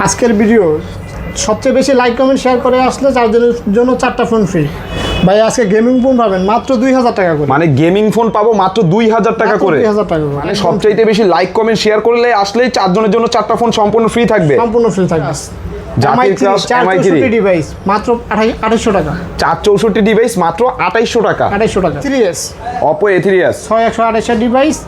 আজকের ভিডিও সবচেয়ে বেশি লাইক কমেন্ট শেয়ার করে আসলে চারজনের জন্য 4টা ফোন ফ্রি। ভাই আজকে গেমিং ফোন পাবেন মাত্র 2000 টাকা করে। মানে গেমিং ফোন পাবো মাত্র 2000 টাকা করে। 2000 টাকা করে। মানে সবচাইতে বেশি লাইক কমেন্ট শেয়ার করলে আসলেই চারজনের জন্য 4টা ফোন সম্পূর্ণ ফ্রি থাকবে। সম্পূর্ণ ফ্রি থাকবে। জাতির ক্লাস MI3 ডিভাইস মাত্র 2800 টাকা। 464 ডিভাইস মাত্র 2800 টাকা। 2800 টাকা। 3S Oppo A3s 6128 ডিভাইস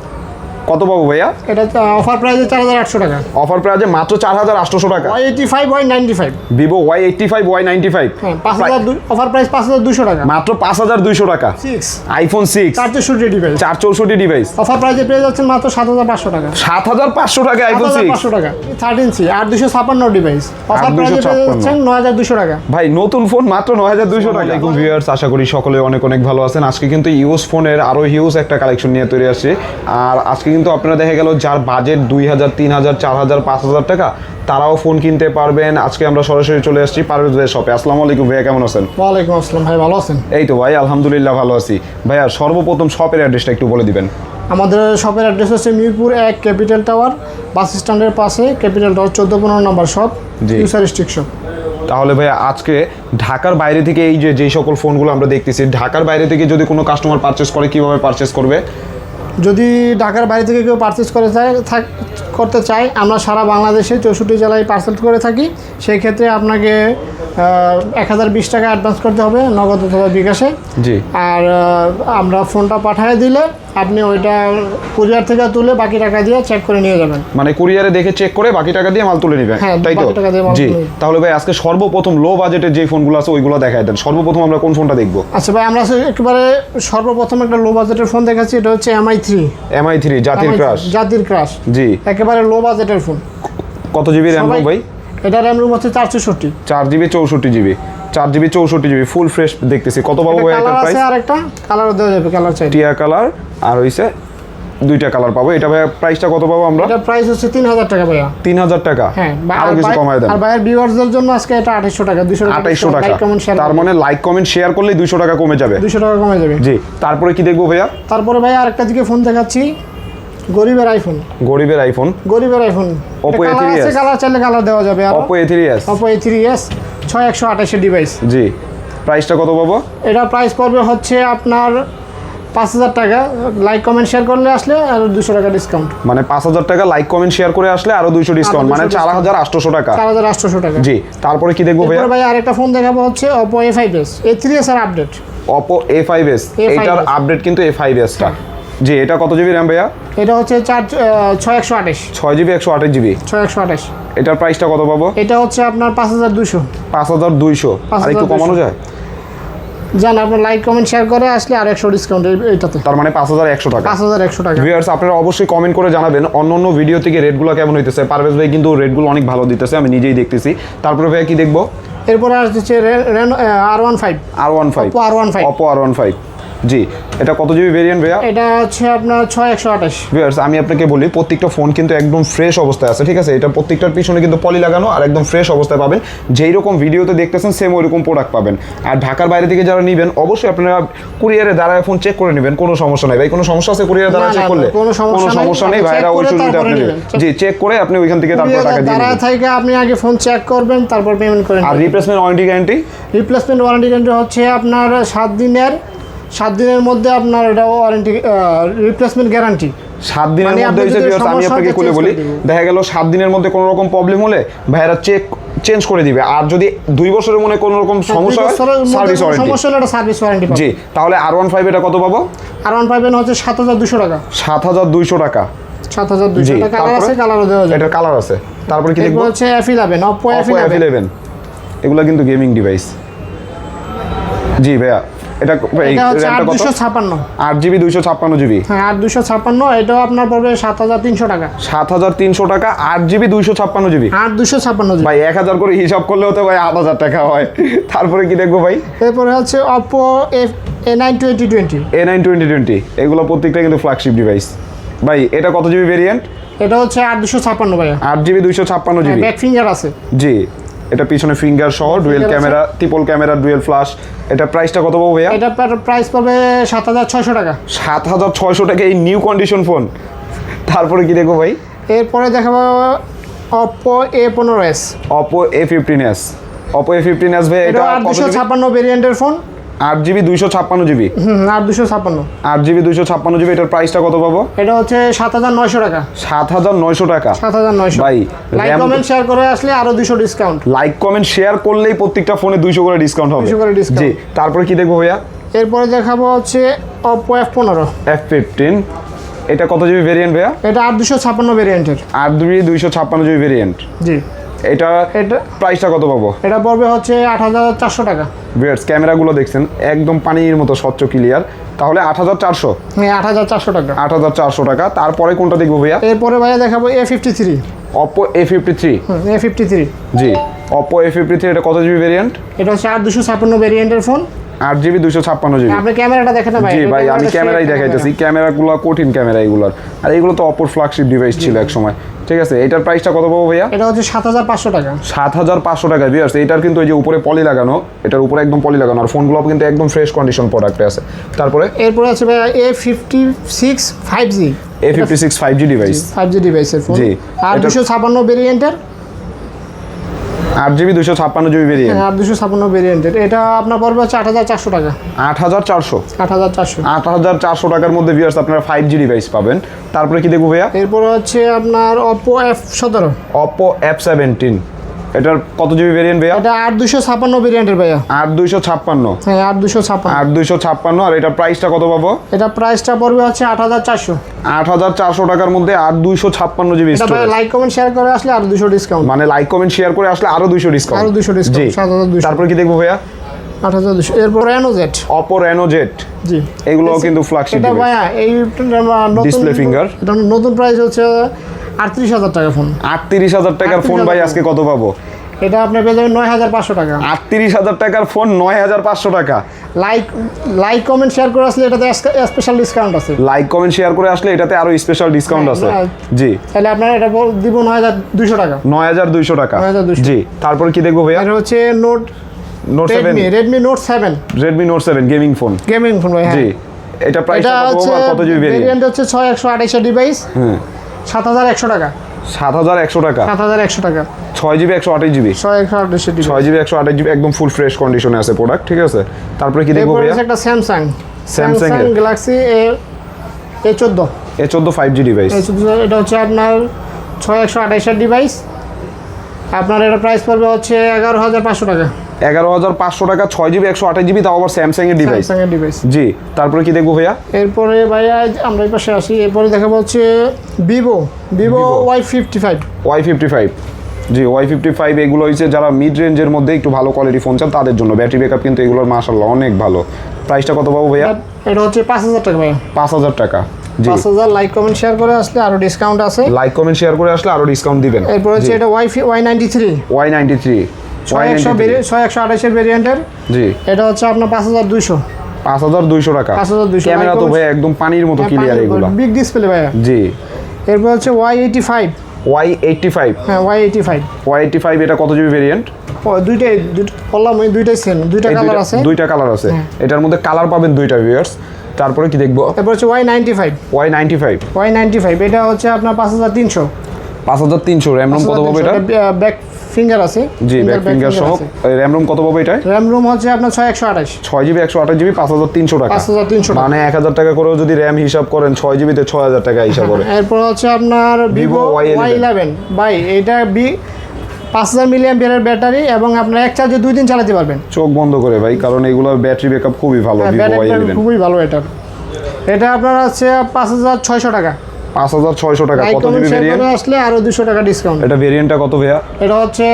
কত পাবো ভাইয়া? এটা অফার প্রাইসে 4800 টাকা। অফার প্রাইসে মাত্র 4800 টাকা। Y85 Y95 Vivo Y85 Y95 হ্যাঁ 5000 অফার প্রাইস 5200 টাকা। মাত্র 5200 টাকা। 6 iPhone 6 464 ডিভাইস 464 ডিভাইস অফার প্রাইসে পেয়ে যাচ্ছেন মাত্র 7500 টাকা। 7500 টাকা iPhone 6 7500 টাকা। 13C 8256 ডিভাইস অফার প্রাইসে পেয়ে যাচ্ছেন 9200 টাকা। ভাই নতুন ফোন মাত্র 9200 টাকা। আসসালামু আলাইকুম ভিউয়ার্স, আশা করি সকলে অনেক অনেক ভালো আছেন। আজকে কিন্তু ইউজ ফোনের আরো হিউজ একটা কালেকশন নিয়ে তৈরি আসছে। আর আজকে কিন্তু আপনারা দেখা গেল যার বাজেট 2000 3000 4000 5000 টাকা তারাও ফোন কিনতে পারবেন। আজকে আমরা সরাসরি চলে আসছি পারভেজ ভাইয়ের শপে। আসসালামু আলাইকুম ভাইয়া, কেমন আছেন? ওয়ালাইকুম আসসালাম ভাই, ভালো আছেন? এই তো ভাই আলহামদুলিল্লাহ ভালো আছি। ভাইয়া সর্বপ্রথম শপের অ্যাড্রেসটা একটু বলে দিবেন। আমাদের শপের অ্যাড্রেস হচ্ছে মিরপুর 1 ক্যাপিটাল টাওয়ার বাস স্ট্যান্ডের পাশে, ক্যাপিটাল টাওয়ার 14-15 নম্বর শপ, ইউসার স্ট্রিক শপ। তাহলে ভাইয়া আজকে ঢাকার বাইরে থেকে এই যে যেই সকল ফোনগুলো আমরা দেখতেছি, ঢাকার বাইরে থেকে যদি কোনো কাস্টমার পারচেস করে কিভাবে পারচেস করবে? যদি ঢাকার বাইরে থেকে কেউ পারচেস করতে চায় আমরা সারা বাংলাদেশে 64 জেলায় পার্সেল করে থাকি। সেই ক্ষেত্রে আপনাকে 1020 টাকা অ্যাডভান্স করতে হবে নগদ অথবা বিকাশে। জি। আর আমরা ফোনটা পাঠিয়ে দিলে আপনি ওইটা কুরিয়ার থেকে তুলে বাকি টাকা দিয়ে চেক করে নিয়ে যাবেন। মানে কুরিয়ারে দেখে চেক করে বাকি টাকা দিয়ে মাল তুলে নেবেন, তাই তো? জি। তাহলে ভাই আজকে সর্বপ্রথম লো বাজেটের যে ফোনগুলো আছে ওইগুলো দেখায় দেন। সর্বপ্রথম আমরা কোন ফোনটা দেখবো? আচ্ছা ভাই, আমরা একেবারে সর্বপ্রথম একটা লো বাজেটের ফোন দেখাচ্ছি। এটা হচ্ছে MI3 জাতির ক্রাশ। জি। একেবারে লো বাজেটের ফোন। কত জিবি র্যাম ভাই? এটা র্যাম রুম হচ্ছে 464। 4GB 64GB 4GB 64GB full fresh দেখতেছি। কত পাবো ভাই এটার প্রাইস? আর একটা কালার দেওয়া যাবে, কালার চাই টিয়া কালার আর হইছে দুইটা কালার পাবো। এটা ভাই প্রাইসটা কত পাবো আমরা? এটা প্রাইস হচ্ছে 3000 টাকা ভাইয়া। 3000 টাকা। হ্যাঁ, আর কিছু কমায় দেন। আর ভাইয়ের ভিউয়ারদের জন্য আজকে এটা 2800 টাকা। 2800 টাকা। তার মানে লাইক কমেন্ট শেয়ার করলে 200 টাকা কমে যাবে। 200 টাকা কমে যাবে। জি। তারপরে কি দেখবো ভাইয়া? তারপরে ভাই আরেকটা দিকে ফোন দেখাচ্ছি, গরিবের আইফোন। Oppo A3s কালার চাইলে কালার দেওয়া যাবে। আর Oppo A3s 6128 ডিভাইস। জি। প্রাইসটা কত পাবো? এটা প্রাইস পড়বে হচ্ছে আপনার 5000 টাকা। লাইক কমেন্ট শেয়ার করলে আসলে আর 200 টাকা ডিসকাউন্ট। মানে 5000 টাকা লাইক কমেন্ট শেয়ার করে আসলে আরো 200 ডিসকাউন্ট, মানে 4800 টাকা। 4800 টাকা। জি। তারপরে কি দেখবো ভাইয়া? ভাই আরেকটা ফোন দেখাবো হচ্ছে Oppo A5s। A3s এর আপডেট। Oppo A5s এটার আপডেট কিন্তু A5s টা। জি। এটা কত জিবি র্যাম ভাইয়া? এটা হচ্ছে 6128 6GB 128GB 6128। এটার প্রাইসটা কত পাবো? এটা হচ্ছে আপনার 5200। 5200। আর একটু কমানো যায়? জান, আপনার লাইক কমেন্ট শেয়ার করে আসলে আর 100 ডিসকাউন্ট এইটাতে। তার মানে 5100 টাকা। 5100 টাকা। ভিউয়ার্স আপনারা অবশ্যই কমেন্ট করে জানাবেন অন্য ভিডিও থেকে রেটগুলো কেমন হইতেছে। পারভেজ ভাই কিন্তু রেটগুলো অনেক ভালো দিতেছে, আমি নিজেই দেখতেছি। তারপরে ভাইয়া কি দেখবো? এরপরে আসছে R15 Oppo R15 জি। এটা কত জিবি ভেরিয়েন্ট ভাইয়া? এটা হচ্ছে আপনার 6128। ভিউয়ার্স আমি আপনাকে বলি প্রত্যেকটা ফোন কিন্তু একদম ফ্রেশ অবস্থায় আছে, ঠিক আছে? এটা প্রত্যেকটার পিছনে কিন্তু পলি লাগানো আর একদম ফ্রেশ অবস্থায় পাবেন। যেই রকম ভিডিওতে দেখতেছেন সেম ওইরকম প্রোডাক্ট পাবেন। আর ঢাকার বাইরে থেকে যারা নেবেন অবশ্যই আপনারা কুরিয়ারে দাঁড়ায় ফোন চেক করে নেবেন। কোনো সমস্যা নাই ভাই। কোনো সমস্যা আছে কুরিয়ারে দাঁড়ায় চেক করলে? কোনো সমস্যা নেই, ভাইরা ওই সুবিধা আপনি নেবেন। জি। চেক করে আপনি ওইখান থেকে তারপর টাকা দিয়ে দাঁড়ায় থেকে আপনি আগে ফোন চেক করবেন, তারপর পেমেন্ট করেন। আর replacement warranty guarantee? Replacement warranty guarantee হচ্ছে আপনার 7 দিনের মধ্যে আপনার এটা ওয়ারেন্টি রিপ্লেসমেন্ট গ্যারান্টি। 7 দিনের মধ্যে হইছে ভিউয়ার্স, আমি আপনাকে খুলে বলি, দেখা গেল 7 দিনের মধ্যে কোনো রকম প্রবলেম হলে ভাইরা চেঞ্জ করে দিবে। আর যদি 2 বছরের মনে কোনো রকম সমস্যা হয় সার্ভিস ওয়ারেন্টি। সমস্যা হলে এটা সার্ভিস ওয়ারেন্টি পাবেন। জি। তাহলে R15 এটা কত পাবো? R15 হচ্ছে 7200 টাকা। 7200 টাকা। 7200 টাকা। কালার আছে, কালারও দেওয়া যাবে। এটা কালার আছে। তারপরে কি দেখবো? হচ্ছে F11 Oppo F11 এগুলা কিন্তু গেমিং ডিভাইস। জি ভাইয়া। এটা হচ্ছে 256 8GB 256GB। হ্যাঁ 856। এটাও আপনার পড়বে 7300 টাকা। 7300 টাকা 8GB 256GB। 8256 ভাই 1000 করে হিসাব করলেও তো ভাই 8000 টাকা হয়। তারপরে কি দেখবো ভাই? এরপরে হচ্ছে Oppo A9 2020 এগুলো প্রত্যেকটা কিন্তু ফ্ল্যাগশিপ ডিভাইস। ভাই এটা কত জিবি ভেরিয়েন্ট? এটা হচ্ছে 8256 ভাই। 8GB 256GB। ব্যাক ফিঙ্গার আছে। জি। এটা পিছনে ফিঙ্গার সহ dual camera, triple camera, dual flash. এটা প্রাইসটা কত পাবো ভাইয়া? এটা প্রাইস পাবে 7600 টাকা। 7600 টাকা এই নিউ কন্ডিশন ফোন। তারপরে কি দেখবো ভাই? এরপরে দেখাবো Oppo A15s, Oppo A15s, Oppo A15s ভাই এটা এটা কত জিবি? 856 ভেরিয়েন্টের phone. 8GB 256GB, 856, 8GB 256GB, এটার প্রাইসটা কত পাবো? এটা হচ্ছে 7900 টাকা। 7900 টাকা 7900 ভাই। লাইক কমেন্ট শেয়ার করে আসলে আরো 200 ডিসকাউন্ট। লাইক কমেন্ট শেয়ার করলেই প্রত্যেকটা ফোনে 200 করে ডিসকাউন্ট হবে। 200 করে discount। জি, তারপরে কি দেখবো ভাইয়া? এরপরে দেখাবো হচ্ছে Oppo F15, F15, এটা কত জিবি ভেরিয়েন্ট ভাইয়া? এটা 8256 ভেরিয়েন্টের। 8GB 256GB variant. জি, এটা এটা প্রাইসটা কত পাবো? এটা পড়বে হচ্ছে 8400 টাকা। ভিউয়ার্স ক্যামেরাগুলো দেখছেন একদম পানির মতো স্বচ্ছ ক্লিয়ার, তাহলে 8400, হ্যাঁ 8400 টাকা। 8400 টাকা। তারপরে কোনটা দেখবো ভাইয়া? এরপরে ভাইয়া দেখাবো A53, Oppo A53। A53, জি, Oppo A53, এটা কত জিবি ভেরিয়েন্ট? এটা হচ্ছে 8256 ভেরিয়েন্টের ফোন। 8GB 256GB। আপনি ক্যামেরাটা দেখেন না ভাই? জি এটা ভাই, আমি ক্যামেরাটা ক্যামেরাই straight দেখাইতেছি, ক্যামেরা। ক্যামেরাগুলো কঠিন ক্যামেরা এগুলোর, আর এগুলো তো অপর ফ্ল্যাগশিপ ডিভাইস ছিল এক সময়। ঠিক আছে, এটার প্রাইসটা কত পাবো ভাইয়া? এটা হচ্ছে 7500 টাকা। 7500 টাকা। ভিউয়ার্স এটার কিন্তু এই যে উপরে পলি লাগানো, এটার উপরে একদম পলি লাগানো, আর ফোনগুলো কিন্তু একদম ফ্রেশ কন্ডিশন প্রোডাক্টে আছে। তারপরে এরপরে আছে ভাইয়া A56 5G, A56 5G device, 5G ডিভাইসের ফোন। জি, আর এটা- 256 ভেরিয়েন্টের, 8GB 256GB ভেরিয়েন্ট। আর 256 ভেরিয়েন্টের এটা আপনার পড়বে হচ্ছে 8400 টাকা। 8400, 8400। 8400 টাকার মধ্যে ভিউয়ার্স আপনারা 5G ডিভাইস পাবেন। তারপরে কি দেখবো ভাইয়া? এরপরে হচ্ছে আপনার Oppo F17, Oppo F17, এটার কত জিবি ভেরিয়েন্ট ভাইয়া? এটা 8256 ভেরিয়েন্টের ভাইয়া। 8256, হ্যাঁ 8256। 8256, আর এটার প্রাইসটা কত পাবো? এটা প্রাইসটা পড়বে হচ্ছে 8400। 8400 টাকার মধ্যে 8256GB এটা ভাই স্টোরেজ। লাইক কমেন্ট শেয়ার করে আসলে আরো 200 ডিসকাউন্ট। মানে লাইক কমেন্ট শেয়ার করে আসলে আরো 200 ডিসকাউন্ট। আরো 200 ডিসকাউন্ট, জি, 7200। তারপর কি দেখবো ভাইয়া? 8200। এরপর Reno Z, Oppo Reno Z, জি এগুলো কিন্তু ফ্ল্যাগশিপ এটা ডিভাইস। ভাইয়া এই নতুন Display finger। এটা নতুন প্রাইস হচ্ছে 38000 টাকা ফোন। 38000 টাকার ফোন ভাই 38,000 আজকে কত পাবো? এটা আপনি পেয়ে যাবেন 9500 টাকা। 38000 টাকার ফোন 9500 টাকা। লাইক কমেন্ট শেয়ার করে আসলে এটাতে স্পেশাল ডিসকাউন্ট আছে। লাইক কমেন্ট শেয়ার করে আসলে এটাতে আরো স্পেশাল ডিসকাউন্ট আছে। হ্যাঁ, জি, তাহলে আপনার এটা দিব 9200 টাকা। 9200 টাকা। 9200 জি, তারপর কি দেখবো ভাইয়া? এটা হচ্ছে Note 7, Redmi Note 7 Redmi Note 7 gaming phone. Gaming phone ভাই। জি, হ্যাঁ এটা প্রাইসটা এটা কত হচ্ছে আর কত জিবি ভেরিয়েন্ট? ভেরিয়েন্ট হচ্ছে 6128 ডিভাইস। হ্যাঁ, 7100 টাকা। 7100 টাকা। 7100 টাকা। 6GB 128GB, 6128 device. 6GB 128GB একদম ফুল ফ্রেশ কন্ডিশনে আছে প্রোডাক্ট। ঠিক আছে, তারপরে কি দেখবো এরপরে ভাইয়া? আছে একটা স্যামসাং Samsung এর? Galaxy A14। A14 5G device. এটা হচ্ছে আপনার 6128 ডিভাইস। আপনার এটা প্রাইস পড়বে হচ্ছে 11500 টাকা। 11500 টাকা, 6GB 128GB, তাও আবার স্যামসাং এর ডিভাইস। স্যামসাং এর ডিভাইস। জি, তারপরে কি দেখবো ভাইয়া? এরপরে ভাইয়া আমরা এই পাশে আসি। এরপরে দেখাবো হচ্ছে ভিভো Y55। Y55, জি Y55, এগুলো হচ্ছে যারা মিড রেঞ্জের মধ্যে একটু ভালো কোয়ালিটি ফোন চান তাদের জন্য। ব্যাটারি ব্যাকআপ কিন্তু এগুলোর মাশাআল্লাহ অনেক ভালো। প্রাইসটা কত পাবো ভাইয়া? এটা হচ্ছে 5000 টাকা ভাইয়া। 5000 টাকা। জি, 5000। লাইক কমেন্ট শেয়ার করে আসলে আরো ডিসকাউন্ট আছে। লাইক কমেন্ট শেয়ার করে আসলে আরো ডিসকাউন্ট দিবেন। এরপর হচ্ছে এটা Y93, Y93, 6128 এর ভেরিয়েন্টের। জি, এটা হচ্ছে আপনার 5200। 5200 টাকা। 5200 ক্যামেরা তো like ভাই একদম পানির মতো ক্লিয়ার এগুলো। বিগ ডিসপ্লে ভাইয়া। জি, এরপর হচ্ছে Y85। Y85, হ্যাঁ Y85। Y85, এটা কত জিবি ভেরিয়েন্ট? ও দুইটাই বললাম ওই দুইটাই সেম, দুইটা কালার আছে। দুইটা কালার আছে, এটার মধ্যে কালার পাবেন দুইটা ভিউয়ার্স। তারপরে কি দেখবো? এরপর হচ্ছে Y95। Y95, এটা হচ্ছে আপনার 5300। 5300। র্যাম রোম কত পাবো এটা? ব্যাক ফিঙ্গার আছে। জি, ব্যাক ফিঙ্গার সহ। র্যাম রোম কত পাবো এটা? র্যাম রোম হচ্ছে আপনার 6128। 6GB 128GB, 5300 টাকা। 5300 টাকা। মানে 1000 টাকা করেও যদি র্যাম হিসাব করেন 6GB তে 6000 টাকা হিসাব করে। এরপর হচ্ছে আপনার ভিভো Y11 ভাই। এটা 5000 মিলিঅ্যাম্পিয়ারের ব্যাটারি এবং আপনার এক চার্জে 2 দিন চালাতে পারবেন। চোখ বন্ধ করে ভাই, কারণ এগুলোর ব্যাটারি ব্যাকআপ খুবই ভালো। ভিভো ব্যাটারি Y11 খুবই ভালো। এটা আপনার আছে 5600 টাকা। 5600 টাকা। কত জিবি ভেরিয়েন্ট? আসলে আরো 200 টাকা ডিসকাউন্ট। এটা ভেরিয়েন্টটা কত ভাইয়া? এটা হচ্ছে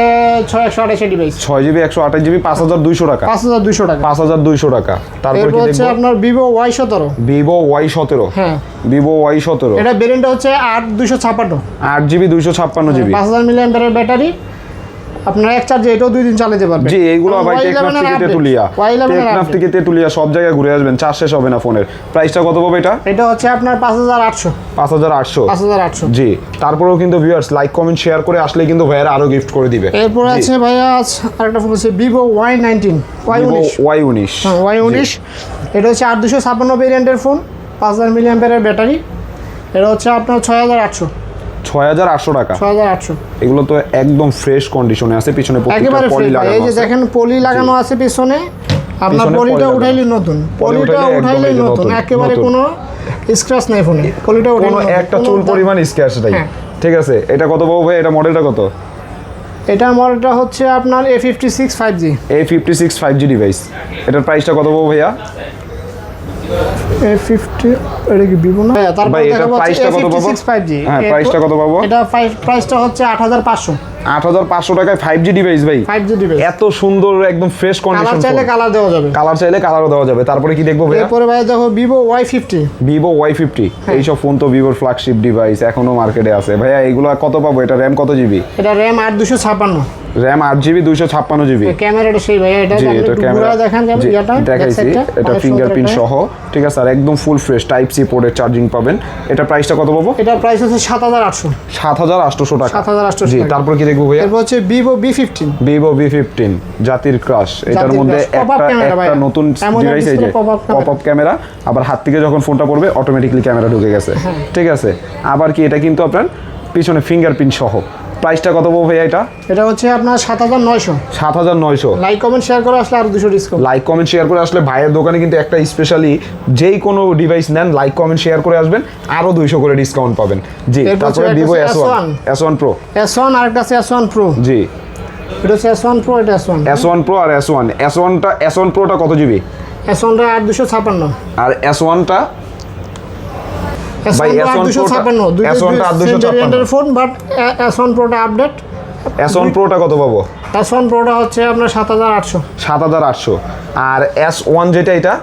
6128 ডিভাইস। 6GB 128GB, 5200 টাকা। 5200 টাকা। 5200 টাকা। তারপর এরপর কি হচ্ছে দেখবো? আপনার ভিভো Y17। ভিভো Y17, হ্যাঁ ভিভো Y17, এটা ভেরিয়েন্ট হচ্ছে 8256। 8GB 256GB। 5000 মিলিঅ্যাম্পিয়ারের ব্যাটারি। আপনার এক চার্জে এটাও 2 দিন চালাতে পারবেন। জি, এইগুলো ভাই টেকনাফ থেকে তেতুলিয়া, টেকনাফ থেকে তেতুলিয়া সব জায়গায় ঘুরে আসবেন, চার্জ শেষ হবে না ফোনের। প্রাইসটা কত পাবো এটা? এটা হচ্ছে আপনার 5800। 5800। জি, তারপরেও কিন্তু ভিউয়ার্স লাইক কমেন্ট শেয়ার করে আসলে কিন্তু ভাইয়ারা আরো গিফট করে দিবে। এরপর আছে ভাইয়া আরেকটা ফোন আছে ভিভো Y19। Y19, হ্যাঁ Y19। এটা হচ্ছে 8256 ভেরিয়েন্টের ফোন, 5000 মিলিঅ্যাম্পিয়ারের ব্যাটারি। এটা হচ্ছে আপনার 6800। 6800 টাকা। 6800। এগুলো তো একদম ফ্রেশ কন্ডিশনে আছে, পিছনে একেবারে পলি ফ্রেশ। লাগানো এই যে আছে। দেখেন পলি লাগানো আছে পিছনে, আপনার পিছনে পলিটা পলি উঠাইলে নতুন, পলিটা উঠাইলে উঠাইলে একদম এই যে নতুন, নতুন, একেবারে নতুন। কোনো স্ক্র্যাচ নাই ফোনে, পলিটা উঠাইলে কোনো নতুন, একটা কোনো চুল পরিমাণ স্ক্র্যাচ নাই। হ্যাঁ। ঠিক আছে, এটা কত পাবো ভাই? এটা মডেলটা কত? এটার মডেলটা হচ্ছে আপনার A56 5G। A56 5G device, এটার প্রাইসটা কত পাবো ভাইয়া? A50 এটা কি ভিভো না? তারপর ভাই এটা দেখাবো প্রাইসটা কত পাবো? A56 5G। হ্যাঁ, প্রাইসটা কত পাবো? এটা প্রাইসটা হচ্ছে 8500। 8500 টাকায় 5G ডিভাইস ভাই। 5G device. এত সুন্দর একদম ফ্রেশ কন্ডিশন। কালার চাইলে কালার দেওয়া যাবে। কালার চাইলে কালারও দেওয়া যাবে। তারপরে কি দেখবো ভাইয়া? এরপরে ভাই দেখো Vivo Y50। Vivo Y50, এইসব ফোন তো ভিভোর ফ্ল্যাগশিপ ডিভাইস, এখনো মার্কেটে আছে ভাইয়া। এইগুলো কত পাবো? এটা র্যাম কত জিবি? এটা RAM 8256। RAM 8GB 256GB। ক্যামেরাটা সেই ভাই, এটা জি, আপনি এটা একটু ক্যামেরা ঘুরে দেখেন যেমন এটা দেখাইছি, এটা ফিঙ্গারপ্রিন্ট সহ। ঠিক আছে, আর একদম ফুল ফ্রেশ টাইপ সি পোর্টের চার্জিং পাবেন। এটা প্রাইসটা কত পাবো? এটা প্রাইস হচ্ছে 7800। 7800 টাকা। 7800 জি, তারপর কি দেখবো ভাইয়া? এরপর হচ্ছে Vivo V15। Vivo V15 জাতির ক্রাশ। এটার মধ্যে Pop-up camera একটা ভাই। নতুন এমন ডিভাইস, এই যে display pop-up camera। Pop up camera. আবার হাত থেকে যখন ফোনটা পড়বে অটোমেটিক্যালি ক্যামেরা ঢুকে গেছে। ঠিক আছে, আবার কি এটা কিন্তু আপনার পিছনে ফিঙ্গারপ্রিন্ট সহ। প্রাইসটা কত পাবো ভাইয়া? এটা হচ্ছে আপনার 7900। 7900। লাইক কমেন্ট শেয়ার করে আসলে আর 200 ডিসকাউন্ট। লাইক কমেন্ট শেয়ার করে আসলে ভাইয়ের দোকানে কিন্তু একটা স্পেশালি যেই কোনো ডিভাইস নেন লাইক কমেন্ট শেয়ার করে আসবেন, আরো 200 করে ডিসকাউন্ট পাবেন। জি, এরপর তারপরে হচ্ছে Vivo একটা S1 S1 Pro। S1 আর একটা আছে S1 Pro। জি, এটা হচ্ছে S1 Pro, এটা S1। S1 Pro আর S1 Proটা কত জিবি? S1টা 8256। আর S1টা ভাই, S1 S1টা 8256 ফোন, বাট S1 Proটা আপডেট। S1 Proটা কত পাবো? S1 Proটা হচ্ছে আপনার 7800। 7800। আর S1 যেটা, এটা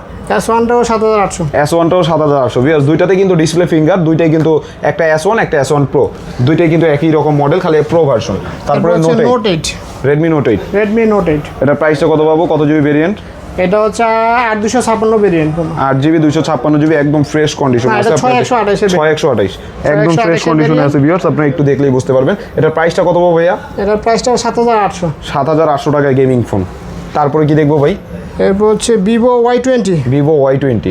S1টাও 7800। S1টাও 7800। ভিউয়ার্স, দুইটাতে কিন্তু ডিসপ্লে ফিঙ্গার, দুইটাই কিন্তু একটা S1 একটা S1 Pro, দুইটাই কিন্তু একই রকম মডেল, খালি প্রো ভার্সন। তারপরে Note 8। Redmi Note 8। Redmi Note 8। এটা প্রাইসটা কত পাবো? কত জিবি ভেরিয়েন্ট? এটা হচ্ছে 8256 ভেরিয়েন্ট। 8GB 256GB, একদম ফ্রেশ কন্ডিশন না, আছে। এটা 6128 6128 একদম ফ্রেশ কন্ডিশনে আছে ভিউয়ার্স, আপনারা একটু দেখলেই বুঝতে পারবেন। এটার প্রাইসটা কত পাবো ভাইয়া? এটার প্রাইসটা 7800। 7800 টাকায় গেমিং ফোন। তারপরে কি দেখবো ভাই? এরপর হচ্ছে Vivo Y20। Vivo Y20।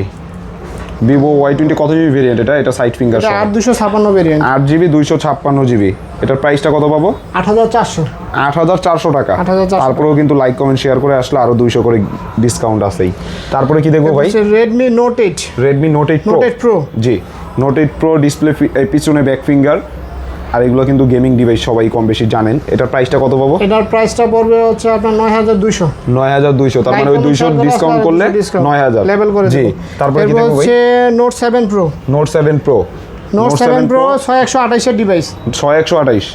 Vivo Y20 কত জিবি ভেরিয়েন্ট? এটা সাইড ফিঙ্গার এটা সহ। 8256 ভেরিয়েন্ট। 8GB 256GB। এটার প্রাইসটা কত পাবো? 8400। 8400 টাকা। 8400। তারপরেও কিন্তু লাইক কমেন্ট শেয়ার করে আসলে আরো 200 করে ডিসকাউন্ট আছেই। তারপরে কি দেখবো ভাই? হচ্ছে Redmi Note 8। Redmi Note 8 Pro। Note 8 Pro। জি, Note 8 Pro ডিসপ্লে, পিছনে ব্যাক ফিঙ্গার। আর এগুলো কিন্তু গেমিং ডিভাইস, সবাই কম বেশি জানেন। এটার প্রাইসটা কত পাবো? এটার প্রাইসটা পড়বে হচ্ছে আপনার 9200। 9200। তার মানে ওই 200 ডিসকাউন্ট করলে 9000 লেভেল করে জি। দেব। তারপরে কি এরপর দেখবো ভাই? হচ্ছে Note 7 Pro। Note 7 Pro। Note 7 Pro 6128 এর ডিভাইস। 6128।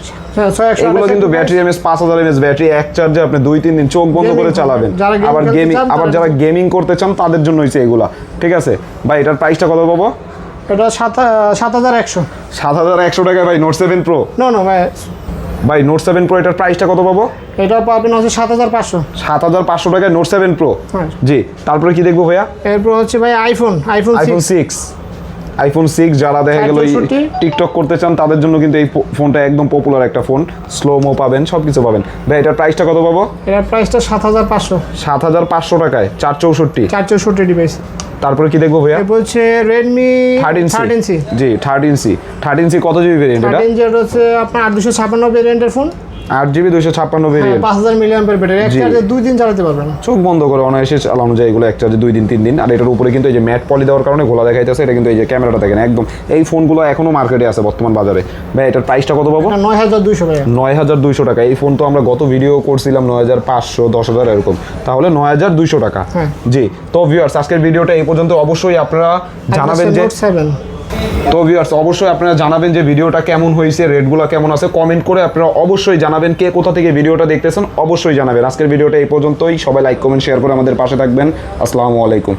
এগুলো কিন্তু ব্যাটারি এমএস 5000 এমএস ব্যাটারি, এক চার্জে আপনি 2-3 দিন চোখ বন্ধ করে চালাবেন। আবার যারা গেমিং করতে চান তাদের জন্য হইছে এগুলা। ঠিক আছে ভাই, এটার প্রাইসটা কত পাবো? এটা 7100। 7100 টাকায় ভাই Note 7 Pro। না ভাই Note 7 Pro এটার প্রাইসটা কত পাবো? এটা পাবেন হচ্ছে 7500। 7500 টাকায় Note 7 Pro। হ্যাঁ। জি, তারপরে কি দেখবো ভাইয়া? এরপর হচ্ছে ভাই আইফোন 6 যারা দেখা গেল 464 টিকটক করতে চান তাদের জন্য কিন্তু এই ফোনটা একদম পপুলার একটা ফোন। স্লোমো পাবেন, সবকিছু পাবেন। ভাই এটার প্রাইসটা কত পাবো? এটার প্রাইসটা 7500। 7500 টাকায় 464। 464 ডিভাইস। তারপরে কি দেখবো ভাইয়া? এরপর হচ্ছে Redmi 13C। জি, 13C কত জিবি ভেরিয়েন্ট? এটা 13C হচ্ছে আপনার 8256 ভেরিয়েন্টের phone. 8GB 256 variant. 5000 milliampere battery, এক চার্জে 2 দিন চালাতে পারবেন। চোখ বন্ধ করে অনায়াসে চালানো যায় এগুলো এক চার্জে 2 দিন 3 দিন। আর এটার উপরে কিন্তু এই যে ম্যাট পলি দেওয়ার কারণে গোলা দেখাইতেছে। এটা কিন্তু এই যে ক্যামেরাটা দেখেন, একদম এই ফোনগুলো এখনো মার্কেটে আছে বর্তমান বাজারে। ভাই এটার প্রাইসটা কত পাবো? 9200 ভাই। 9200 টাকা। এই ফোন তো আমরা গত ভিডিও করছিলাম 9500, 10000 এরকম, তাহলে 9200 টাকা। জি, তো ভিউয়ার্স আজকের ভিডিওটা এই পর্যন্ত। অবশ্যই আপনারা জানাবেন যে অবশ্যই আপনারা জানাবেন যে ভিডিওটা কেমন হয়েছে, রেটগুলো কেমন আছে, কমেন্ট করে আপনারা অবশ্যই জানাবেন। কে কোথা থেকে ভিডিওটা দেখতেছেন অবশ্যই জানাবেন। আজকের ভিডিওটা এই পর্যন্তই। সবাই লাইক কমেন্ট শেয়ার করে আমাদের পাশে থাকবেন। আসসালামু আলাইকুম।